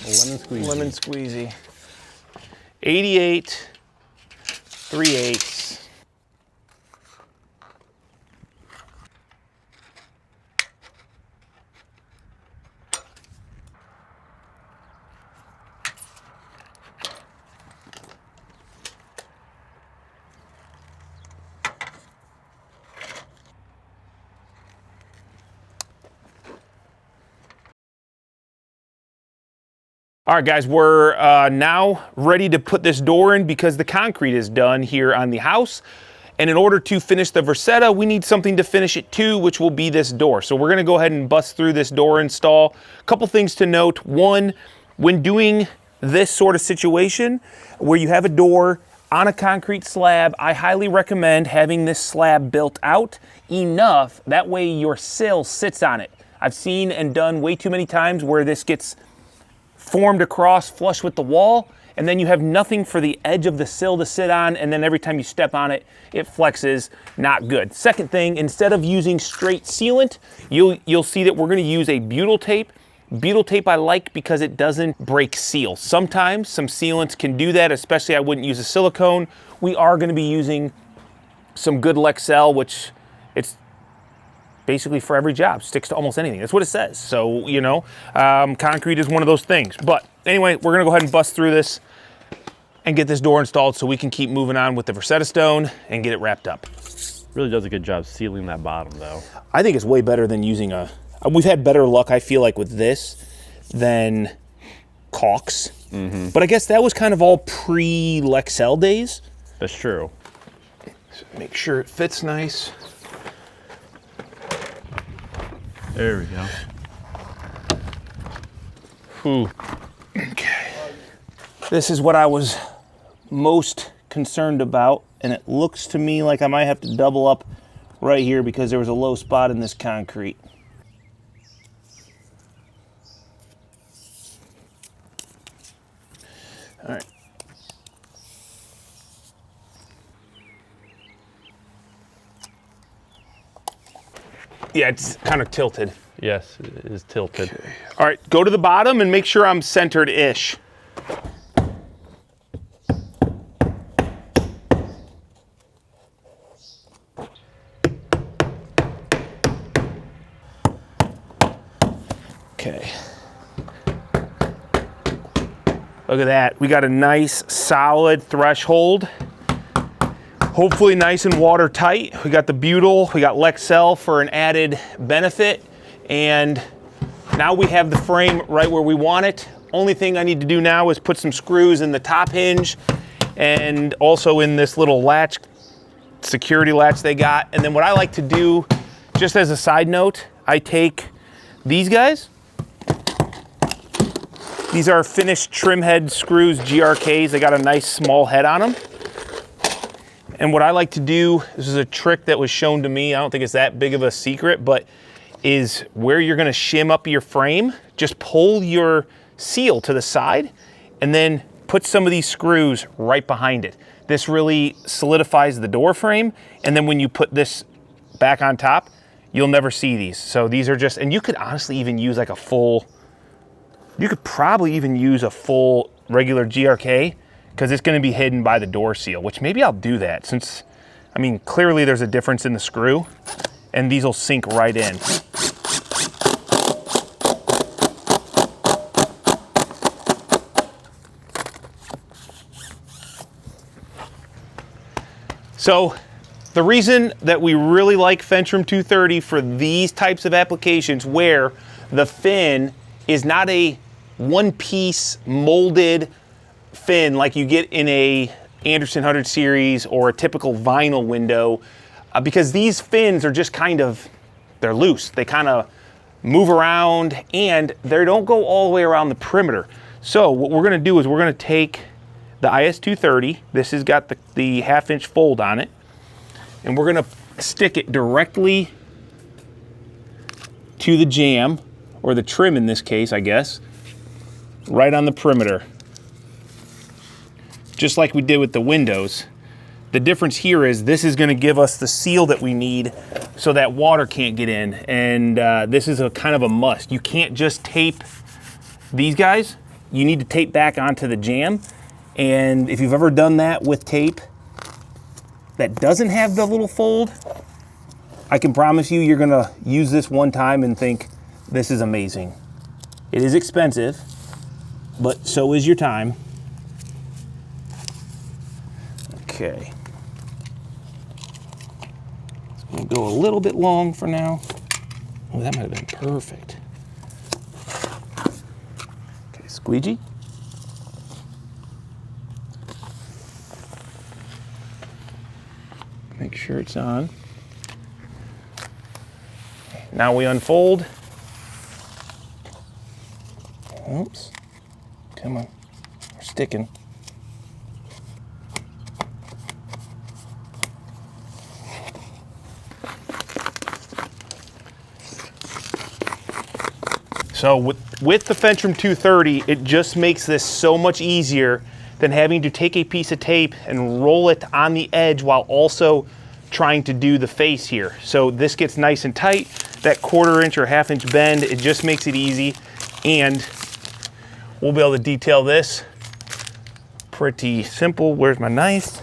Speaker 2: Lemon squeezy.
Speaker 1: Lemon squeezy. 88 3/8. All right, guys, we're now ready to put this door in because the concrete is done here on the house. And in order to finish the Versetta, we need something to finish it too, which will be this door. So we're gonna go ahead and bust through this door install. A couple things to note. One, when doing this sort of situation where you have a door on a concrete slab, I highly recommend having this slab built out enough. That way your sill sits on it. I've seen and done way too many times where this gets formed across flush with the wall, and then you have nothing for the edge of the sill to sit on, and then every time you step on it, it flexes. Not good. Second thing, instead of using straight sealant, you'll see that we're gonna use a butyl tape. Butyl tape I like because it doesn't break seal. Sometimes some sealants can do that, especially I wouldn't use a silicone. We are gonna be using some good Lexel, which it's basically for every job, sticks to almost anything. That's what it says. So, you know, concrete is one of those things. But anyway, we're gonna go ahead and bust through this and get this door installed so we can keep moving on with the Versetta Stone and get it wrapped up.
Speaker 2: Really does a good job sealing that bottom though.
Speaker 1: I think it's way better than using we've had better luck, I feel like, with this than caulks. But I guess that was kind of all pre-Lexel days.
Speaker 2: That's true.
Speaker 1: So make sure it fits nice.
Speaker 2: There we go.
Speaker 1: Whew. Okay. This is what I was most concerned about, and it looks to me like I might have to double up right here because there was a low spot in this concrete. All right. Yeah, it's kind of tilted.
Speaker 2: Yes, it is tilted.
Speaker 1: Okay. All right, go to the bottom and make sure I'm centered-ish. Okay. Look at that. We got a nice solid threshold. Hopefully nice and watertight. We got the butyl, we got Lexel for an added benefit, and now we have the frame right where we want it. Only thing I need to do now is put some screws in the top hinge and also in this little latch, security latch they got. And then what I like to do, just as a side note, I take these guys. These are finished trim head screws, GRKs. They got a nice small head on them. And what I like to do, this is a trick that was shown to me, I don't think it's that big of a secret, but is where you're gonna shim up your frame, just pull your seal to the side and then put some of these screws right behind it. This really solidifies the door frame, and then when you put this back on top, you'll never see these. So these are just, and you could honestly even use like a full, you could probably even use a full regular GRK, because it's going to be hidden by the door seal, which maybe I'll do that since, I mean, clearly there's a difference in the screw, and these will sink right in. So the reason that we really like Fentrum 230 for these types of applications where the fin is not a one-piece molded fin like you get in a Anderson 100 series or a typical vinyl window, because these fins are just kind of, they're loose. They kind of move around and they don't go all the way around the perimeter. So what we're gonna do is we're gonna take the IS230, this has got the 1/2 inch fold on it, and we're gonna stick it directly to the jamb, or the trim in this case, I guess, right on the perimeter. Just like we did with the windows. The difference here is this is gonna give us the seal that we need so that water can't get in. And this is a kind of a must. You can't just tape these guys. You need to tape back onto the jamb. And if you've ever done that with tape that doesn't have the little fold, I can promise you, you're gonna use this one time and think, this is amazing. It is expensive, but so is your time. Okay. So I'm gonna go a little bit long for now. Oh, that might have been perfect. Okay, squeegee. sure it's on. Now we unfold. Oops. Come on. We're sticking. So with the Fentrum 230, it just makes this so much easier than having to take a piece of tape and roll it on the edge while also trying to do the face here. So this gets nice and tight. That 1/4 inch or 1/2 inch bend, it just makes it easy. And we'll be able to detail this pretty simple. Where's my knife?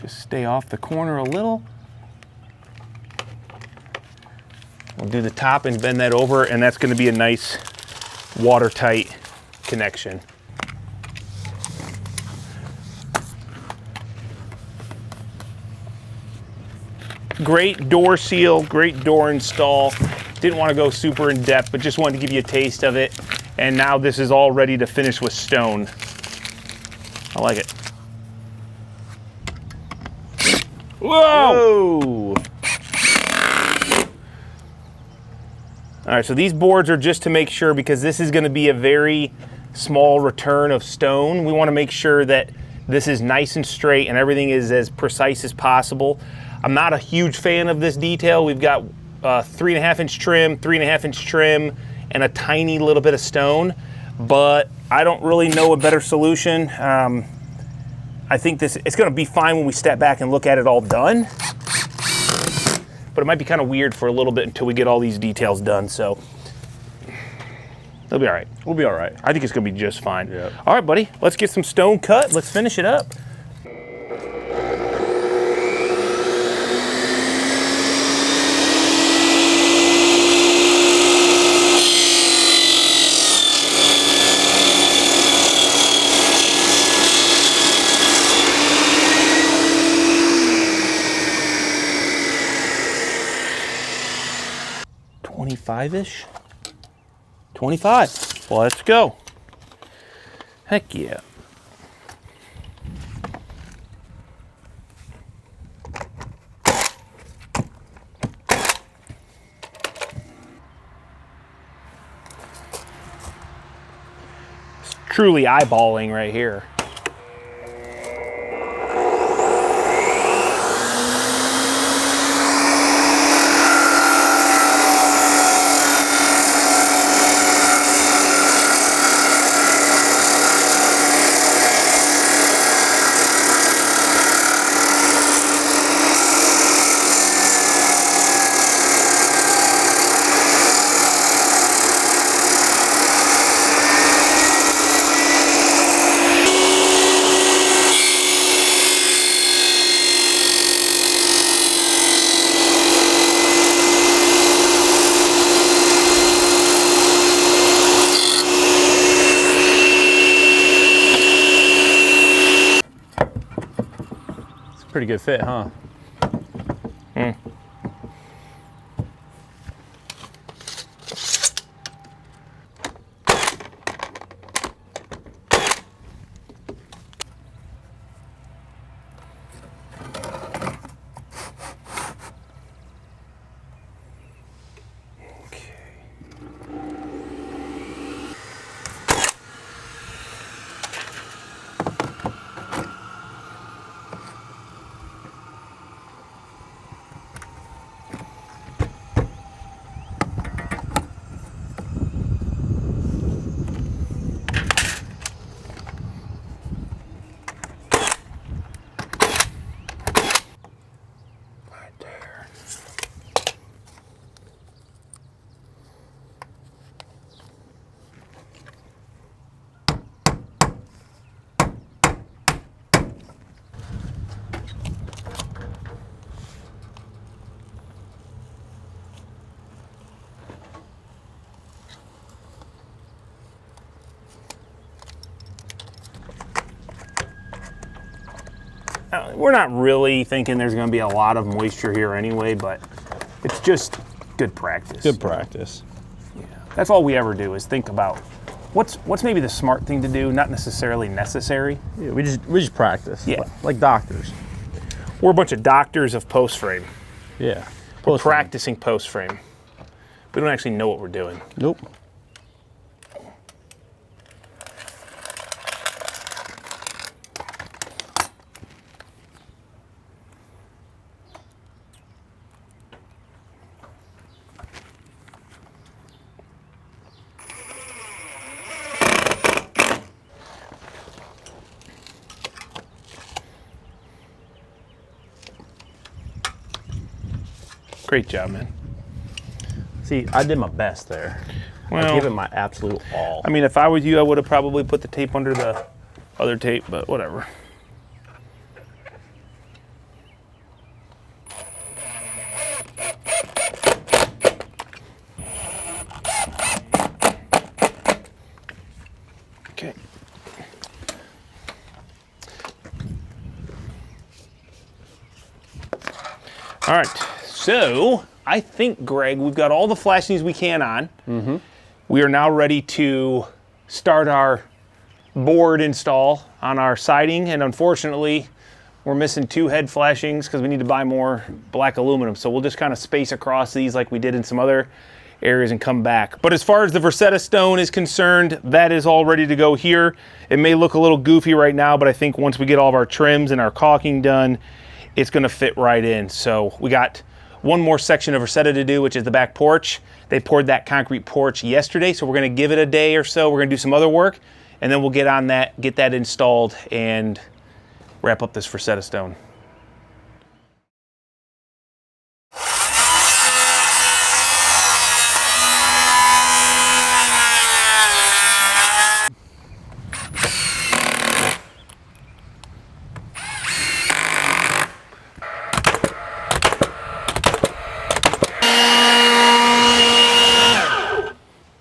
Speaker 1: Just stay off the corner a little. We'll do the top and bend that over, and that's going to be a nice watertight connection. Great door seal, great door install. Didn't want to go super in depth, but just wanted to give you a taste of it. And now this is all ready to finish with stone. I like it. Whoa! All right, so these boards are just to make sure, because this is going to be a very small return of stone. We want to make sure that this is nice and straight and everything is as precise as possible. I'm not a huge fan of this detail. We've got 3.5 inch trim, 3.5 inch trim, and a tiny little bit of stone, but I don't really know a better solution. I think it's going to be fine when we step back and look at it all done. But it might be kind of weird for a little bit until we get all these details done, so it'll be all right.
Speaker 2: We'll be all right.
Speaker 1: I think it's gonna be just fine.
Speaker 2: Yeah.
Speaker 1: All right, buddy, let's get some stone cut. Let's finish it up. Ish 25. Well, let's go. Heck yeah. It's truly eyeballing right here.
Speaker 2: Pretty good fit, huh? We're not really thinking there's going to be a lot of moisture here anyway, but it's just good practice. Good practice.
Speaker 1: Yeah. That's all we ever do is think about what's maybe the smart thing to do, not necessarily necessary.
Speaker 2: Yeah, we just practice.
Speaker 1: Yeah.
Speaker 2: Like doctors. We're a bunch of doctors of post frame.
Speaker 3: Yeah.
Speaker 2: We're practicing post frame. We don't actually know what we're doing.
Speaker 3: Nope.
Speaker 2: Great job, man.
Speaker 3: See, I did my best there.
Speaker 2: Well,
Speaker 3: I gave it my absolute all.
Speaker 2: I mean, if I was you, I would have probably put the tape under the other tape, but whatever. Okay. All right, so I think, Greg, we've got all the flashings we can on. Mm-hmm. We are now ready to start our board install on our siding, and unfortunately, we're missing 2 head flashings because we need to buy more black aluminum. So we'll just kind of space across these like we did in some other areas and come back. But as far as the Versetta Stone is concerned, that is all ready to go here. It may look a little goofy right now, but I think once we get all of our trims and our caulking done, it's gonna fit right in. So we got one more section of Versetta to do, which is the back porch. They poured that concrete porch yesterday, so we're gonna give it a day or so. We're gonna do some other work, and then we'll get on that, get that installed, and wrap up this Versetta Stone.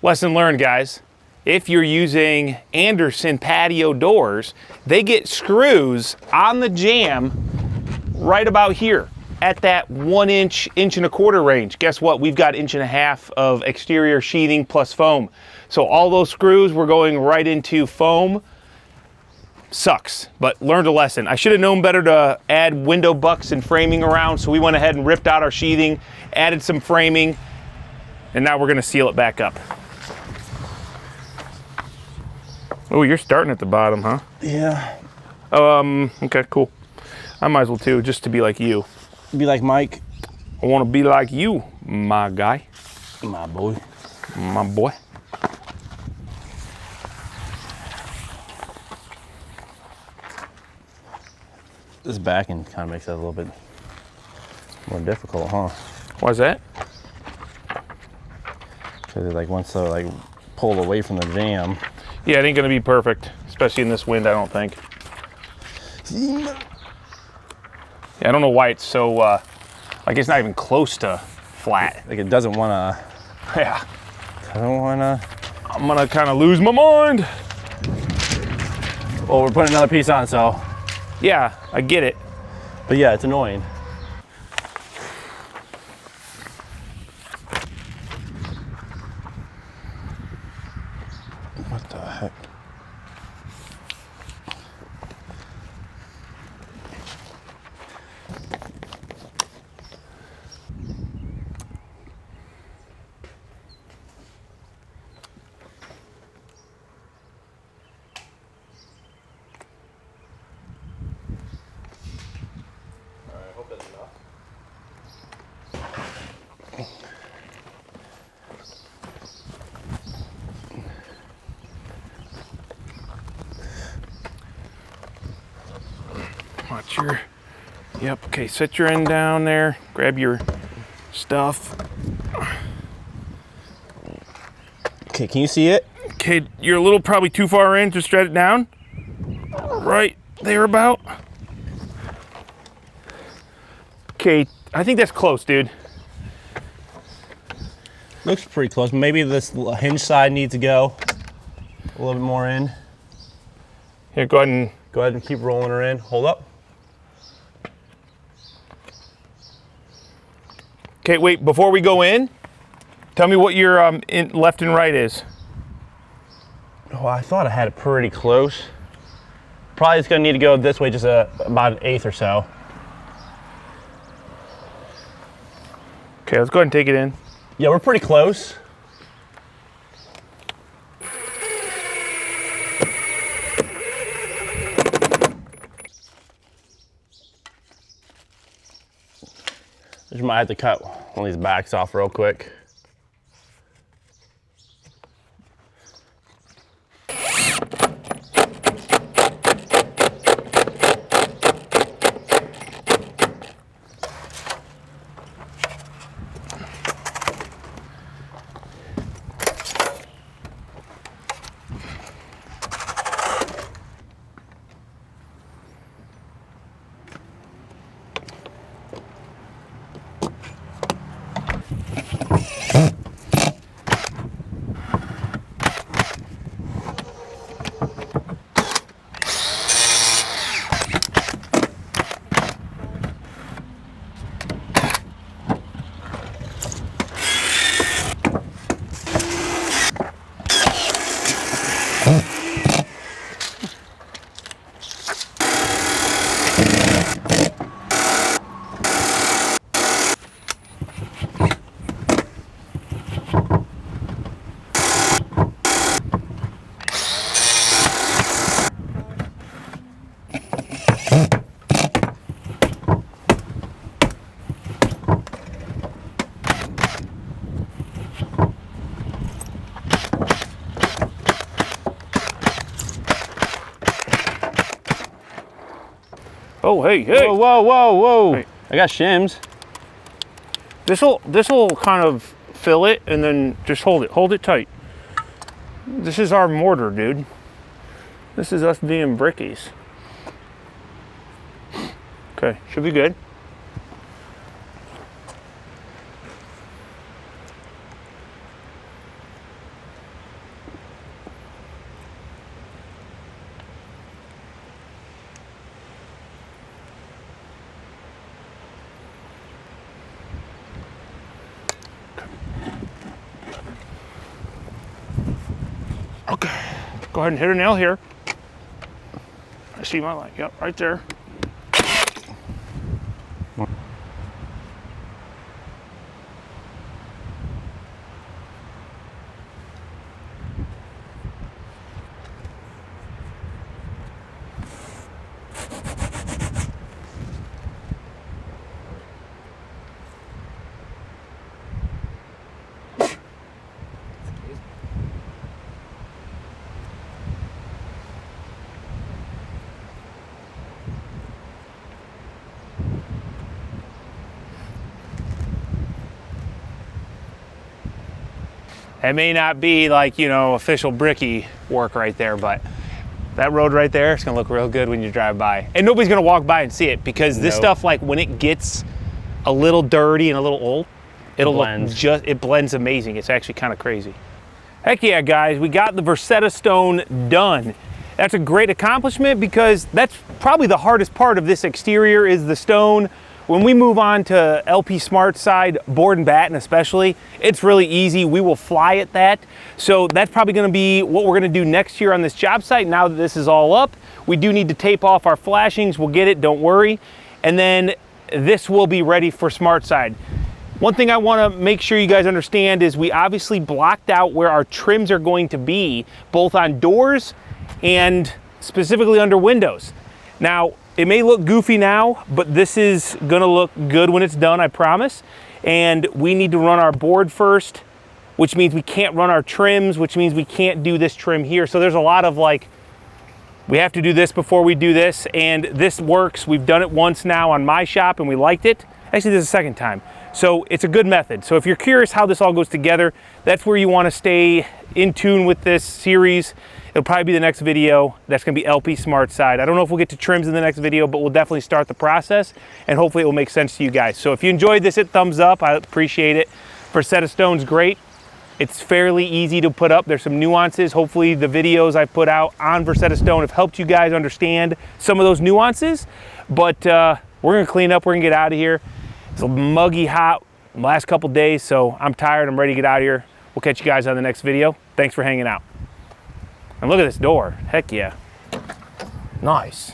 Speaker 2: Lesson learned, guys. If you're using Anderson patio doors, they get screws on the jamb right about here at that 1 inch, 1.25 inch range. Guess what? We've got 1.5 inches of exterior sheathing plus foam. So all those screws were going right into foam. Sucks, but learned a lesson. I should have known better to add window bucks and framing around, so we went ahead and ripped out our sheathing, added some framing, and now we're gonna seal it back up. Oh, you're starting at the bottom, huh?
Speaker 3: Yeah.
Speaker 2: Okay, cool. I might as well too, just to be like you.
Speaker 3: Be like Mike.
Speaker 2: I want to be like you, my guy.
Speaker 3: My boy.
Speaker 2: My boy.
Speaker 3: This backing kind of makes it a little bit more difficult, huh?
Speaker 2: Why's that?
Speaker 3: Because like once they like pull away from the jam.
Speaker 2: Yeah, it ain't gonna be perfect, especially in this wind, I don't think. Yeah, I don't know why it's so, like it's not even close to flat.
Speaker 3: Like it doesn't want to.
Speaker 2: Yeah.
Speaker 3: Doesn't want to.
Speaker 2: I'm gonna kind of lose my mind.
Speaker 3: Well, we're putting another piece on, so.
Speaker 2: Yeah, I get it.
Speaker 3: But yeah, it's annoying. What the heck?
Speaker 2: Watch your, yep, okay, set your end down there, grab your stuff.
Speaker 3: Okay, can you see it?
Speaker 2: Okay, you're a little probably too far in, just straight it down. Right there about. Okay, I think that's close, dude.
Speaker 3: Looks pretty close. Maybe this hinge side needs to go a little bit more in.
Speaker 2: Here, go ahead and
Speaker 3: keep rolling her in. Hold up.
Speaker 2: Okay, wait, before we go in, tell me what your left and right is.
Speaker 3: Oh, I thought I had it pretty close. Probably it's gonna need to go this way just about 1/8 or so.
Speaker 2: Okay, let's go ahead and take it in.
Speaker 3: Yeah, we're pretty close. Just might have to cut one of these backs off real quick.
Speaker 2: Oh, hey, hey.
Speaker 3: Whoa, whoa, whoa, whoa.
Speaker 2: Hey.
Speaker 3: I got shims.
Speaker 2: This'll kind of fill it, and then just hold it tight. This is our mortar, dude. This is us being brickies. Okay, should be good. Okay, go ahead and hit a nail here. I see my light, yep, right there. It may not be like, you know, official bricky work right there, but that road right there, it's gonna look real good when you drive by. And nobody's gonna walk by and see it, because this stuff, like when it gets a little dirty and a little old, it'll look just, it blends amazing. It's actually kind of crazy. Heck yeah, guys, we got the Versetta Stone done. That's a great accomplishment, because that's probably the hardest part of this exterior is the stone. When we move on to LP Smart side, board and batten especially, it's really easy. We will fly at that. So that's probably gonna be what we're gonna do next year on this job site. Now that this is all up, we do need to tape off our flashings. We'll get it, don't worry. And then this will be ready for Smart side. One thing I wanna make sure you guys understand is we obviously blocked out where our trims are going to be, both on doors and specifically under windows. Now, it may look goofy now, but this is gonna look good when it's done, I promise. And we need to run our board first, which means we can't run our trims, which means we can't do this trim here. So there's a lot of like, we have to do this before we do this, and this works. We've done it once now on my shop and we liked it. Actually, this is the second time. So it's a good method. So if you're curious how this all goes together, that's where you wanna stay in tune with this series. It'll probably be the next video. That's gonna be LP Smart side. I don't know if we'll get to trims in the next video, but we'll definitely start the process, and hopefully it will make sense to you guys. So if you enjoyed this, hit thumbs up. I appreciate it. Versetta Stone's great. It's fairly easy to put up. There's some nuances. Hopefully the videos I put out on Versetta Stone have helped you guys understand some of those nuances. But we're gonna clean up, we're gonna get out of here. It's a muggy hot last couple days, so I'm tired, I'm ready to get out of here. We'll catch you guys on the next video. Thanks for hanging out. And look at this door, heck yeah. Nice.